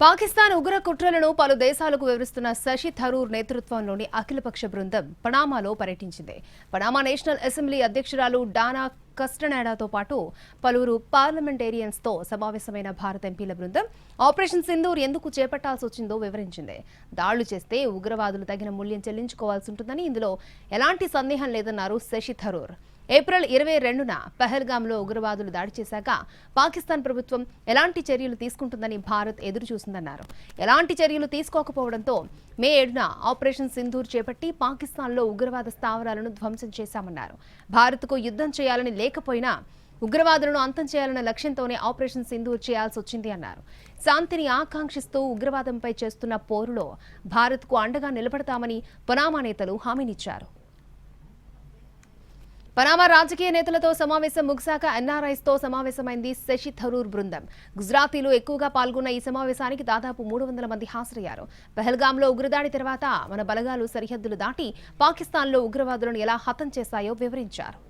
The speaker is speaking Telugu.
పాకిస్తాన్ ఉగ్ర కుట్రలను పలు దేశాలకు వివరిస్తున్న శశి థరూర్ నేతృత్వంలోని అఖిలపక్ష బృందం పనామాలో పర్యటించింది. పనామా నేషనల్ అసెంబ్లీ అధ్యక్షురాలు డానా కస్టనాడాతో పాటు పలువురు పార్లమెంటేరియన్స్ తో సమావేశమైన భారత ఎంపీల బృందం ఆపరేషన్ సింధూర్ ఎందుకు చేపట్టాల్సి వచ్చిందో వివరించింది. దాడులు చేస్తే ఉగ్రవాదులు తగిన మూల్యం చెల్లించుకోవాల్సి ఉంటుందని ఇందులో ఎలాంటి సందేహం లేదన్నారు శశి థరూర్. ఏప్రిల్ 22న పహల్గాంలో ఉగ్రవాదులు దాడి చేశాక పాకిస్తాన్ ప్రభుత్వం ఎలాంటి చర్యలు తీసుకుంటుందని భారత్ ఎదురు చూసిందన్నారు. ఎలాంటి చర్యలు తీసుకోకపోవడంతో మే 7న ఆపరేషన్ సింధూర్ చేపట్టి పాకిస్తాన్లో ఉగ్రవాద స్థావరాలను ధ్వంసం చేశామన్నారు. భారత్కు యుద్ధం చేయాలని లేకపోయినా ఉగ్రవాదులను అంతం చేయాలన్న లక్ష్యంతోనే ఆపరేషన్ సింధూర్ చేయాల్సి వచ్చింది అన్నారు. శాంతిని ఆకాంక్షిస్తూ ఉగ్రవాదంపై చేస్తున్న పోరులో భారత్కు అండగా నిలబడతామని పనామా నేతలు హామీనిచ్చారు. పనామా రాజకీయ నేతలతో సమావేశం ముగిశాక ఎన్ఆర్ఐస్ తో సమావేశమైంది శశి థరూర్ బృందం. గుజరాతీలు ఎక్కువగా పాల్గొన్న ఈ సమావేశానికి దాదాపు 300 మంది హాజరయ్యారు. పహల్గాంలో ఉగ్రదాడి తర్వాత మన బలగాలు సరిహద్దులు దాటి పాకిస్తాన్లో ఉగ్రవాదులను ఎలా హతం చేశాయో వివరించారు.